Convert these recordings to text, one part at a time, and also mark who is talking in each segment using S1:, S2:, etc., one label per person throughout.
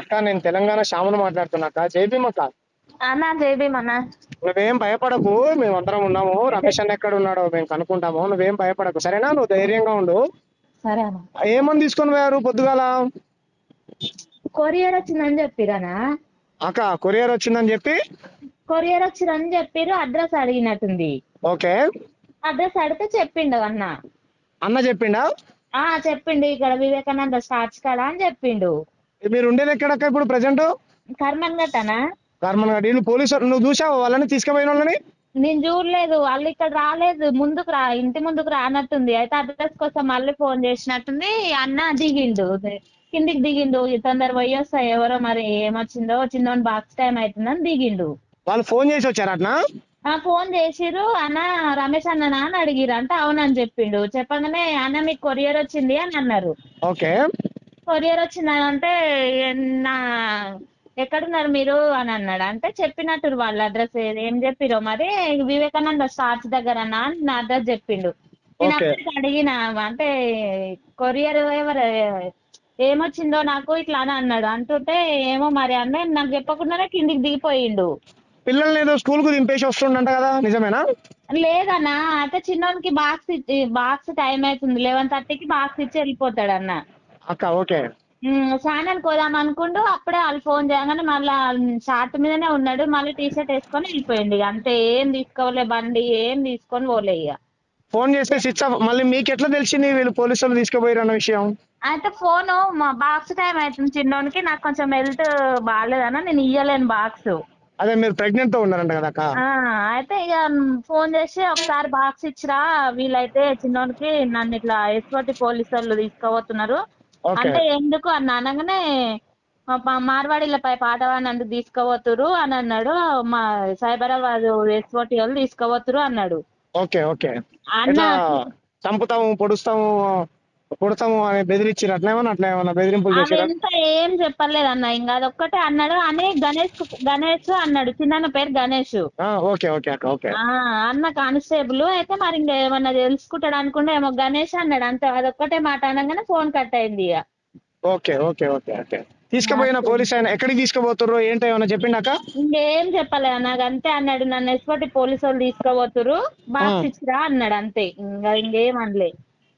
S1: అక్క నేను తెలంగాణ శ్యామును మాట్లాడుతున్నా అక్క. జై భీమ్ అక్క.
S2: అన్న జై భీమ్ అన్న.
S1: నువ్వేం భయపడకు, మేమందరం ఉన్నాము. రమేష్ అన్న ఎక్కడ ఉన్నాడో మేము కనుక్కుంటాము. నువ్వేం భయపడకు సరేనా? నువ్వు ధైర్యంగా ఉండు.
S2: సరే అన్న.
S1: ఏమని తీసుకొని పోయారు పొద్దుగాల?
S2: కొరియర్ వచ్చిందని చెప్పిరనా
S1: అక్క? కొరియర్ వచ్చిందని చెప్పి
S2: కొరియర్ వచ్చిందని చెప్పిరు. అడ్రస్ అడిగినట్టుంది.
S1: ఓకే.
S2: అడ్రస్ అడిగితే చెప్పిండు అన్న.
S1: అన్న చెప్పిండా?
S2: చెప్పిండు ఇక్కడ వివేకానంద స్టార్ట్స్ కాడ అని చెప్పిండు.
S1: మీరు ఉండేది ఎక్కడక్క ఇప్పుడు ప్రెసెంట్?
S2: కర్మన్ గట్టనా?
S1: కర్మన్ గడ్డ. వీళ్ళు పోలీసు నువ్వు చూసావు వాళ్ళని తీసుకుపోయిన వాళ్ళని?
S2: నేను చూడలేదు. వాళ్ళు ఇక్కడ రాలేదు. ముందుకు ఇంటి ముందుకు రానట్టుంది. అయితే అడ్రస్ కోసం మళ్ళీ ఫోన్ చేసినట్టుంది. అన్న దిగిండు, కిందికి దిగిండు. తొందర పోయి వస్తా, ఎవరో మరి ఏమొచ్చిందో చిన్నోని బాక్స్ టైం అవుతుందని దిగిండు.
S1: వాళ్ళు ఫోన్ చేసి వచ్చారు అట్నా?
S2: ఫోన్ చేసిరు. అన్న రమేష్ అన్ననా అని అడిగిరు. అంటే అవునని చెప్పిండు. చెప్పగానే అన్న మీకు కొరియర్ వచ్చింది అని అన్నారు.
S1: ఓకే.
S2: కొరియర్ వచ్చిందని అంటే నా ఎక్కడున్నారు మీరు అని అన్నాడు. అంటే చెప్పినట్టు వాళ్ళ అడ్రస్ ఏం చెప్పిరో మరి. వివేకానంద స్టార్ట్స్ దగ్గర అన్న నా అడ్రస్ చెప్పిండు. నేను అక్కడికి అడిగిన అంటే కొరియర్ ఎవరు ఏమొచ్చిందో నాకు ఇట్లా అని అన్నాడు. అంటుంటే ఏమో మరి అన్న నాకు చెప్పకుండానే కిందికి దిగిపోయిండు.
S1: పిల్లల్ని ఏదో స్కూల్ కు దింపేసి వస్తుండంట కదా, నిజమేనా?
S2: లేదన్నా, అయితే చిన్నోనికి బాక్స్ టైం అవుతుంది. 11:30కి బాక్స్ ఇచ్చి వెళ్ళిపోతాడు అన్న.
S1: అక్క ఓకే.
S2: స్నానానికి పోదాం అనుకుంటూ అప్పుడే వాళ్ళు ఫోన్ చేయగానే మళ్ళీ షార్ట్ మీదనే ఉన్నాడు. మళ్ళీ టీ షర్ట్ వేసుకొని వెళ్ళిపోయింది. ఇక అంతే. ఏం తీసుకోలే, బండి ఏం తీసుకొని పోలే. ఇక
S1: ఫోన్ చేస్తే స్విచ్ ఆఫ్. మళ్ళీ మీకు ఎట్లా తెలిసింది వీళ్ళు పోలీసులు తీసుకుపోయారు అన్న విషయం?
S2: అయితే ఫోను మా బాక్స్ టైం అవుతుంది చిన్నోనికి. నాకు కొంచెం హెల్త్ బాగాలేదన్న, నేను ఇయ్యలేను బాక్స్.
S1: అదే మీరు ప్రెగ్నెంట్ తో ఉన్నారంట కదా అక్క?
S2: అయితే ఇక ఫోన్ చేసి ఒకసారి బాక్స్ ఇచ్చిరా, వీళ్ళైతే చిన్నోనికి నన్ను ఇట్లా ఎస్కోటి పోలీసు వాళ్ళు తీసుకుపోతున్నారు అంటే ఎందుకు అని అనగానే మార్వాడీలపై పాట పాడినందుకు తీసుకుపోతురు అని అన్నాడు. మా సైబరాబాద్ ఎస్కోటి వాళ్ళు తీసుకుపోతురు అన్నాడు.
S1: Okay okay.
S2: అన్న
S1: చంపుతాము, పొడుస్తాము అని బెదిరించారు. అట్లా ఏమన్నా బెదిరింపులు చేశారు?
S2: అదంతా ఏం చెప్పలేదు అన్న. ఇంకా అదొక్కటే అన్నాడు. అని గణేష్ అన్నాడు. చిన్న పేరు గణేష్.
S1: ఓకే ఓకే అక్క. ఓకే.
S2: అన్న కానిస్టేబుల్. అయితే మరి ఇంకేమన్నా తెలుసుకుంటాడు అనుకుంటే ఏమో గణేష్ అన్నాడు. అంతే. అదొక్కటే మాట అనగానే ఫోన్ కట్ అయింది. ఇక
S1: ఓకే ఓకే ఓకే ఓకే. తీసుకుపోయిన పోలీస్ ఆయన ఎక్కడికి తీసుకుపోతుర్రు ఏంటో ఏమన్నా చెప్పిండాక?
S2: ఇంకేం చెప్పలేదు నాకు. అంతే అన్నాడు. నన్ను ఎస్కోటి పోలీసు వాళ్ళు తీసుకుపోతురు, బాక్స్ ఇచ్చిరా అన్నాడు. అంతే. ఇంకేం అనలే.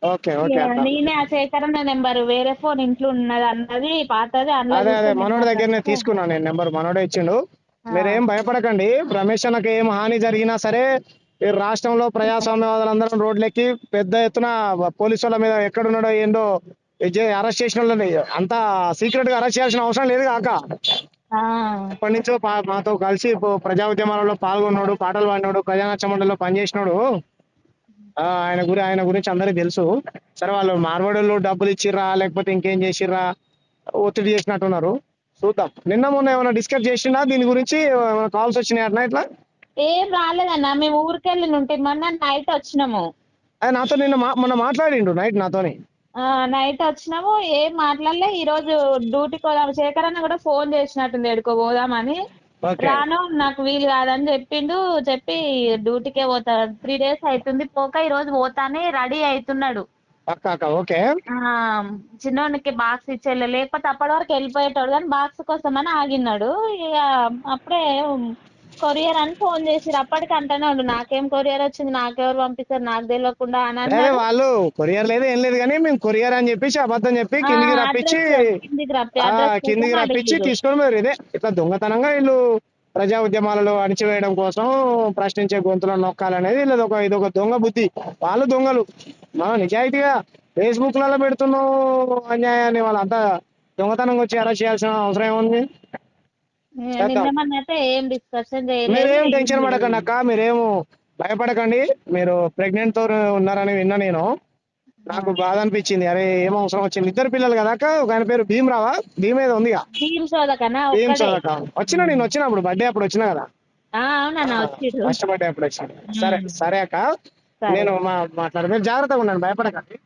S1: Okay okay.
S2: నేనే ఆ సేకరణ నెంబర్ వేరే ఫోన్ ఇంట్లో ఉన్నది అన్నది పాతది.
S1: అదే మనోడి దగ్గరనే తీసుకున్నాను నేను నెంబర్. మనోడే ఇచ్చిండు. మీరేం భయపడకండి. రమేష్ అన్నకి ఏం హాని జరిగినా సరే ఈ రాష్ట్రంలో ప్రజాస్వామ్యవాదులందరం రోడ్లెక్కి పెద్ద ఎత్తున పోలీసు వాళ్ళ మీద ఎక్కడున్నాడో ఏందో అరెస్ట్ చేసిన వాళ్ళని అంతా సీక్రెట్ గా అరెస్ట్ చేయాల్సిన అవసరం లేదు కాక. ఇప్పటి నుంచో మాతో కలిసి ప్రజా ఉద్యమాలలో పాల్గొన్నాడు, పాటలు పాడినాడు, ప్రజానాట్య మండలిలో పనిచేసినాడు. ఆయన గురించి అందరికి తెలుసు. సరే వాళ్ళు మార్వాడీలు డబ్బులు ఇచ్చిర్రా లేకపోతే ఇంకేం చేసిర్రా, ఒత్తిడి చేసినట్టున్నారు. చూద్దాం. నిన్న మొన్న ఏమైనా డిస్కస్ చేసిండా దీని గురించి? కాల్స్ వచ్చినాయి అట్లా ఇట్లా?
S2: ఏం రాలేదన్న. మేము ఊరికెళ్ళి ఉంటే మొన్న నైట్ వచ్చినాము.
S1: నాతో నిన్న మొన్న మాట్లాడిండు నైట్ నాతోని.
S2: నైట్ వచ్చినాము. ఏం మాట్లాడలే. ఈ రోజు డ్యూటీకి పోదాం. శేఖర్ అన్న కూడా ఫోన్ చేసినట్టుంది ఎడుకో పోదామని. రాను, నాకు వీలు కాదని చెప్పిండు. చెప్పి డ్యూటీకే పోతా. 3 days అవుతుంది పోక. ఈ రోజు పోతానే రెడీ అవుతున్నాడు.
S1: ఓకే.
S2: చిన్నోనికి బాక్స్ ఇచ్చేలే, లేకపోతే అప్పటి వరకు వెళ్ళిపోయేటోడు. కానీ బాక్స్ కోసం అని ఆగినాడు. ఇక అప్పుడే కొరియర్ అని ఫోన్ చేసిరు. అప్పటికి అంటేనే ఉండు, నాకేం కొరియర్ వచ్చింది, నాకెవరు పంపిస్తారు, నాకు తెలియకుండా అని.
S1: వాళ్ళు కొరియర్ లేదు ఏం లేదు కానీ మేము కొరియర్ అని చెప్పేసి అబద్ధం చెప్పి కిందికి రప్పించి తీసుకొని పోయారు. ఇదే ఇట్లా దొంగతనంగా వీళ్ళు ప్రజా ఉద్యమాలలో అణిచివేయడం కోసం ప్రశ్నించే గొంతులను నొక్కాలనేది ఇదొక దొంగ బుద్ధి. వాళ్ళు దొంగలు. మనం నిజాయితీగా ఫేస్బుక్ లలో పెడుతున్నాం అన్యాయాన్ని. వాళ్ళంతా దొంగతనంగా వచ్చి అరెస్ట్ చేయాల్సిన అవసరం ఏముంది? మీరేం టెన్షన్ పడకండి అక్క. మీరేమో భయపడకండి. మీరు ప్రెగ్నెంట్ తో ఉన్నారని విన్నా నేను. నాకు బాధ అనిపించింది. అరే ఏం అవసరం వచ్చింది. 2 పిల్లలు కదా అక్క. ఒక ఆయన పేరు భీమరావా, భీమ్ ఏదో ఉందిగా, భీమ్ సోదక. వచ్చినా నేను వచ్చినప్పుడు బర్త్డే అప్పుడు వచ్చినా కదా, ఫస్ట్ బర్త్డే అప్పుడు వచ్చిన. సరే సరే అక్క. నేను మాట్లాడు. మీరు జాగ్రత్తగా ఉండండి, భయపడకండి.